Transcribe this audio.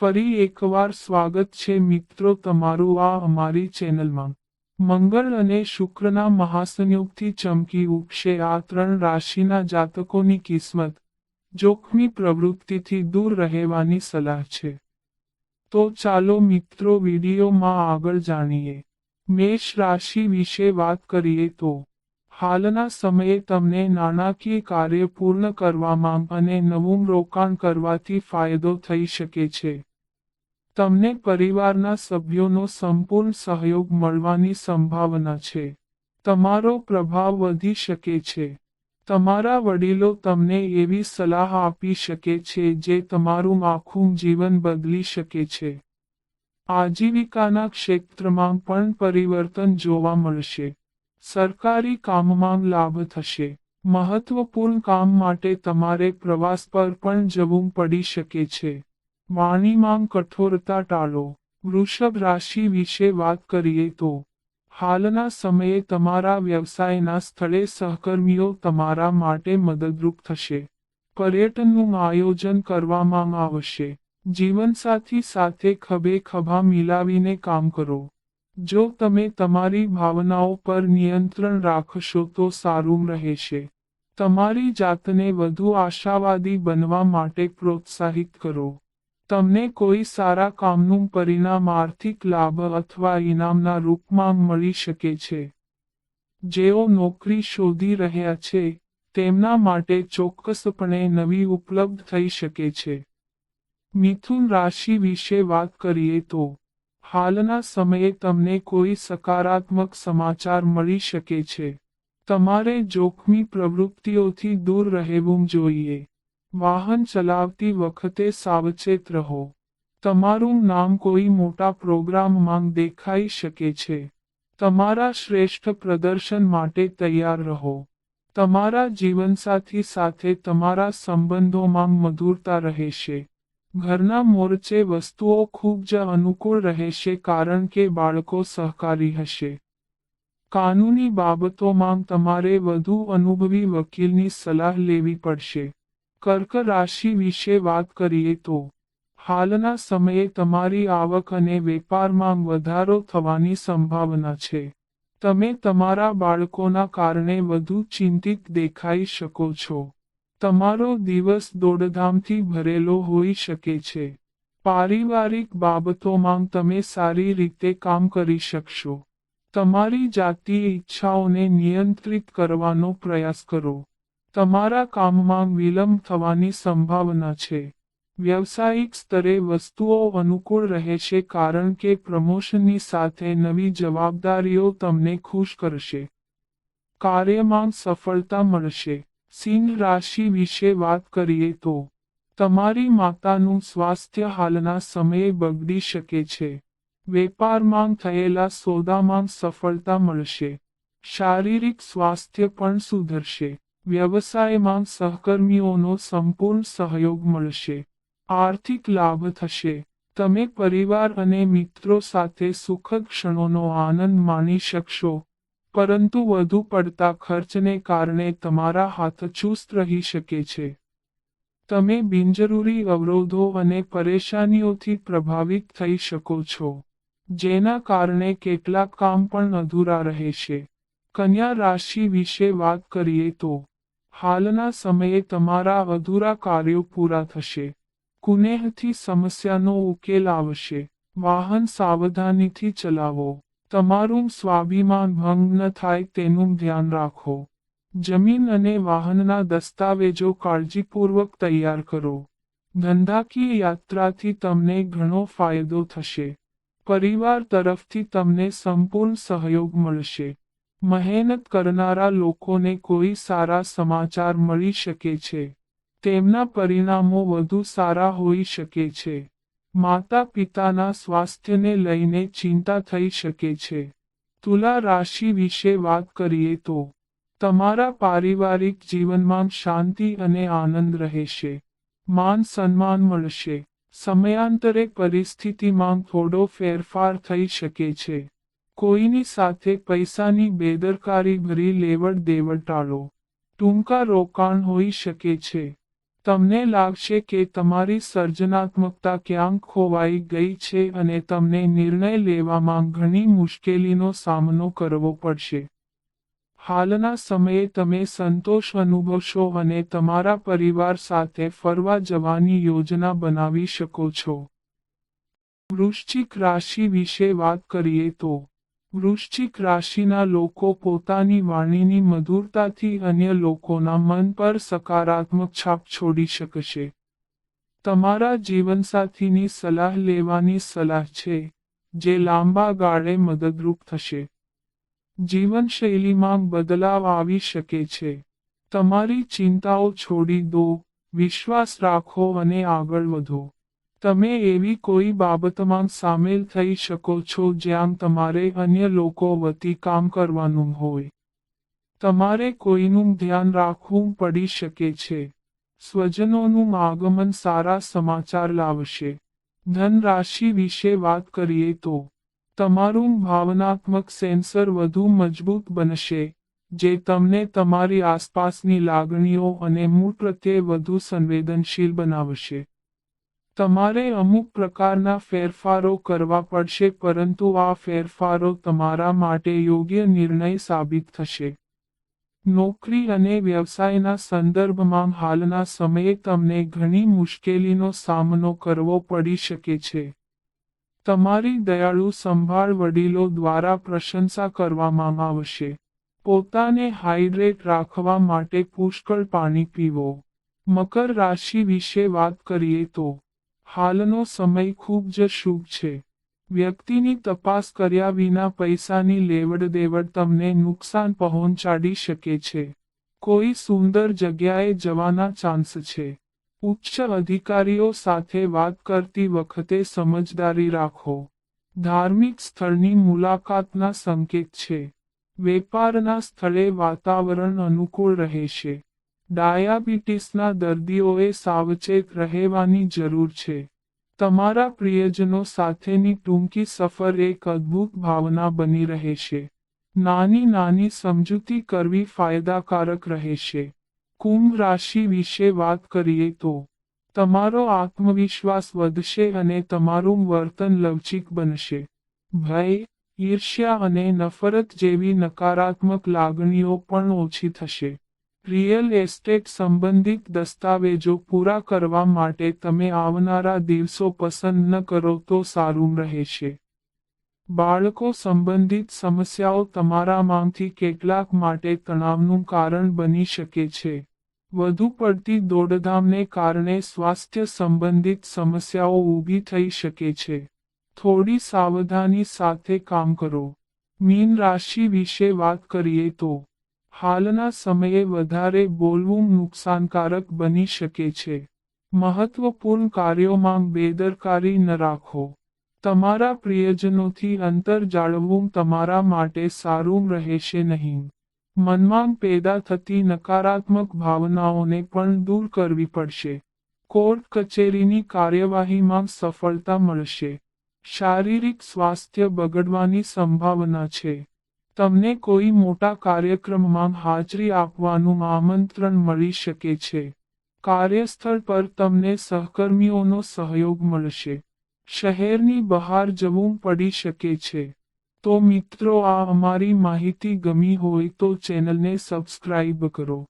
ફરી એકવાર સ્વાગત છે મિત્રો તમારું આ અમારી ચેનલમાં। મંગળ અને શુક્રના મહાસંયોગથી ચમકી ઉઠશે આ 3 રાશિના જાતકોની કિસ્મત। જોખમી પ્રવૃત્તિથી દૂર રહેવાની સલાહ છે। તો ચાલો મિત્રો વિડીયોમાં આગળ જાણીએ। મેષ રાશિ વિશે વાત કરીએ તો હાલના સમયે તમને નાણાકીય કાર્ય પૂર્ણ કરવામાં અને નવું રોકાણ કરવાથી ફાયદો થઈ શકે છે। તમને પરિવારના સભ્યોનો સંપૂર્ણ સહયોગ મળવાની સંભાવના છે। તમારો પ્રભાવ વધી શકે છે। તમારા વડીલો તમને એવી સલાહ આપી શકે છે જે તમારું આખું જીવન બદલી શકે છે। આજીવિકાના ક્ષેત્રમાં પણ પરિવર્તન જોવા મળશે। સરકારી કામમાં લાભ થશે। મહત્વપૂર્ણ કામ માટે તમારે પ્રવાસ પર પણ જવું પડી શકે છે। વાણીમાં કઠોરતા ટાળો। વૃષભ રાશિ વિશે વાત કરીએ તો હાલના સમયે તમારા વ્યવસાયના સ્થળે સહકર્મીઓ તમારા માટે મદદરૂપ થશે। પર્યટનનું આયોજન કરવામાં આવશે। જીવનસાથી સાથે ખભે ખભા મિલાવીને કામ કરો। જો તમે તમારી ભાવનાઓ પર નિયંત્રણ રાખશો તો સારું રહેશે। તમારી જાતને વધુ આશાવાદી બનવા માટે પ્રોત્સાહિત કરો। તમને કોઈ સારા કામનું પરિણામ આર્થિક લાભ અથવા ઇનામના રૂપમાં મળી શકે છે। જેઓ નોકરી શોધી રહ્યા છે તેમના માટે ચોક્કસપણે નવી ઉપલબ્ધ થઈ શકે છે। મિથુન રાશિ વિશે વાત કરીએ તો હાલના સમયે તમને કોઈ સકારાત્મક સમાચાર મળી શકે છે। તમારે જોખમી પ્રવૃત્તિઓથી દૂર રહેવું જોઈએ। વાહન ચલાવતી વખતે સાવચેત રહો। તમારું નામ કોઈ મોટા પ્રોગ્રામમાં દેખાઈ શકે છે। તમારા શ્રેષ્ઠ પ્રદર્શન માટે તૈયાર રહો। તમારા જીવનસાથી સાથે તમારા સંબંધોમાં મધુરતા રહેશે। ઘરના મોરચે વસ્તુઓ ખૂબ જ અનુકૂળ રહેશે કારણ કે બાળકો સહકારી હશે। કાનૂની બાબતોમાં તમારે વધુ અનુભવી વકીલની સલાહ લેવી પડશે। કર્ક રાશિ વિશે વાત કરીએ તો હાલના સમયે તમારી આવક અને વેપારમાં વધારો થવાની સંભાવના છે। તમે તમારા બાળકોના કારણે વધુ ચિંતિત દેખાઈ શકો છો। તમારો દિવસ દોડધામથી ભરેલો હોઈ શકે છે। પારિવારિક બાબતોમાં તમે સારી રીતે કામ કરી શકશો। તમારી જાતીય ઈચ્છાઓને નિયંત્રિત કરવાનો પ્રયાસ કરો। તમારા કામમાં વિલંબ થવાની સંભાવના છે। વ્યવસાયિક સ્તરે વસ્તુઓ અનુકૂળ રહેશે કારણ કે પ્રમોશનની સાથે નવી જવાબદારીઓ તમને ખુશ કરશે। કાર્યમાં સફળતા મળશે। સિંહ રાશિ વિશે વાત કરીએ તો તમારી માતાનું સ્વાસ્થ્ય હાલના સમયે બગડી શકે છે। વેપારમાં થયેલા સોદામાં સફળતા મળશે। શારીરિક સ્વાસ્થ્ય પણ સુધરશે। વ્યવસાયમાં સહકર્મીઓનો સંપૂર્ણ સહયોગ મળશે। આર્થિક લાભ થશે। તમે પરિવાર અને મિત્રો સાથે સુખદ ક્ષણોનો આનંદ માણી શકશો પરંતુ વધુ પડતા ખર્ચને કારણે તમારા હાથ ચુસ્ત રહી શકે છે। તમે બિનજરૂરી અવરોધો અને પરેશાનીઓથી પ્રભાવિત થઈ શકો છો જેના કારણે કેટલાક કામ પણ અધૂરા રહેશે। કન્યા રાશિ વિશે વાત કરીએ તો હાલના સમયે તમારા અધૂરા કાર્યો પૂરા થશે। કુનેહથી સમસ્યાનો ઉકેલ આવશે। વાહન સાવધાનીથી ચલાવો। તમારું સ્વાભિમાન ભંગ ન થાય તેનું ધ્યાન રાખો। જમીન અને વાહનના દસ્તાવેજો કાળજીપૂર્વક તૈયાર કરો। ધંધાકીય યાત્રાથી તમને ઘણો ફાયદો થશે। પરિવાર તરફથી તમને સંપૂર્ણ સહયોગ મળશે। મહેનત કરનારા લોકોને કોઈ સારા સમાચાર મળી શકે છે। તેમના પરિણામો વધુ સારા હોઈ શકે છે। માતા પિતાના સ્વાસ્થ્યને લઈને ચિંતા થઈ શકે છે। તુલા રાશિ વિશે વાત કરીએ તો તમારા પારિવારિક જીવનમાં શાંતિ અને આનંદ રહેશે। માન સન્માન મળશે। સમયાંતરે પરિસ્થિતિમાં થોડો ફેરફાર થઈ શકે છે। કોઈની સાથે પૈસાની બેદરકારી ભરી લેવડ દેવડ ટાળો। ટૂંકા રોકાણ હોઈ શકે છે। તમને લાગશે કે તમારી સર્જનાત્મકતા ક્યાંક ખોવાઈ ગઈ છે અને તમને નિર્ણય લેવામાં ઘણી મુશ્કેલીનો સામનો કરવો પડશે. હાલના સમયે તમે સંતોષ અનુભવશો અને તમારા પરિવાર સાથે ફરવા જવાની યોજના બનાવી શકો છો. વૃશ્ચિક રાશિ વિશે વાત કરીએ તો વૃશ્ચિક રાશિના લોકો પોતાની વાણીની મધુરતાથી અન્ય લોકોના મન પર સકારાત્મક છાપ છોડી શકશે. તમારા જીવનસાથીની સલાહ લેવાની સલાહ છે, જે લાંબા ગાળે મદદરૂપ થશે. જીવનશૈલીમાં બદલાવ આવી શકે છે. તમારી ચિંતાઓ છોડી દો, વિશ્વાસ રાખો અને આગળ વધો. તમે એવી કોઈ બાબતમાં સામેલ થઈ શકો છો જ્યાં તમારે અન્ય લોકો વતી કામ કરવાનું હોય. તમારે કોઈનું ધ્યાન રાખવું પડી શકે છે. સ્વજનોનું આગમન સારા સમાચાર લાવશે. ધન રાશિ વિશે વાત કરીએ તો તમારું ભાવનાત્મક સેન્સર વધુ મજબૂત બનશે, જે તમને તમારી આસપાસની લાગણીઓ અને મૂડ પ્રત્યે વધુ સંવેદનશીલ બનાવશે. તમારે અમુક પ્રકારના ફેરફારો કરવા પડશે, પરંતુ આ ફેરફારો તમારા માટે યોગ્ય નિર્ણય સાબિત થશે. નોકરી અને વ્યવસાયના સંદર્ભમાં હાલના સમયે તમને ઘણી મુશ્કેલીનો સામનો કરવો પડી શકે છે. તમારી દયાળુ સંભાળ વડીલો દ્વારા પ્રશંસા કરવામાં આવશે. પોતાને હાઇડ્રેટ રાખવા માટે પુષ્કળ પાણી પીવો. મકર રાશિ વિશે વાત કરીએ તો હાલનો સમય ખૂબ જ શુભ છે. વ્યક્તિની તપાસ કર્યા વિના પૈસાની લેવડ-દેવડ તમને નુકસાન પહોંચાડી શકે છે. કોઈ સુંદર જગ્યાએ જવાના ચાન્સ છે. ઉચ્ચ અધિકારીઓ સાથે વાત કરતી વખતે સમજદારી રાખો. ધાર્મિક સ્થળની મુલાકાતના સંકેત છે. વેપારના સ્થળે વાતાવરણ અનુકૂળ રહેશે. ડાયાબિટીસના દર્દીઓએ સાવચેત રહેવાની જરૂર છે. તમારા પ્રિયજનો સાથેની ટૂંકી સફર એક અદ્ભુત ભાવના બની રહેશે. નાની નાની સમજૂતી કરવી ફાયદાકારક રહેશે. કુંભ રાશિ વિશે વાત કરીએ તો તમારો આત્મવિશ્વાસ વધશે અને તમારું વર્તન લવચીક બનશે. ભય, ઈર્ષ્યા અને નફરત જેવી નકારાત્મક લાગણીઓ પણ ઓછી થશે. રિયલ એસ્ટેટ સંબંધિત દસ્તાવેજો પૂરા કરવા માટે તમે આવનારા દિવસો પસંદ ન કરો તો સારું રહેશે. બાળકો સંબંધિત સમસ્યાઓ તમારામાંથી કેટલાક માટે તણાવનું કારણ બની શકે છે. વધુ પડતી દોડધામને કારણે સ્વાસ્થ્ય સંબંધિત સમસ્યાઓ ઊભી થઈ શકે છે. થોડી સાવધાની સાથે કામ કરો. મીન રાશિ વિશે વાત કરીએ તો હાલના સમયે વધારે બોલવું નુકસાનકારક બની શકે છે. મહત્વપૂર્ણ કાર્યોમાં બેદરકારી ન રાખો. તમારા પ્રિયજનોથી અંતર જાળવવું તમારા માટે સારું રહેશે નહીં. મનમાં પેદા થતી નકારાત્મક ભાવનાઓને પણ દૂર કરવી પડશે. કોર્ટ કચેરીની કાર્યવાહીમાં સફળતા મળશે. શારીરિક સ્વાસ્થ્ય બગડવાની સંભાવના છે. તમને કોઈ મોટા કાર્યક્રમમાં હાજરી આપવાનું આમંત્રણ મળી શકે છે. કાર્યસ્થળ પર તમને સહકર્મીઓનો સહયોગ મળશે. શહેરની બહાર જવું પડી શકે છે. તો મિત્રો, આ અમારી માહિતી ગમી હોય તો ચેનલને સબસ્ક્રાઇબ કરો.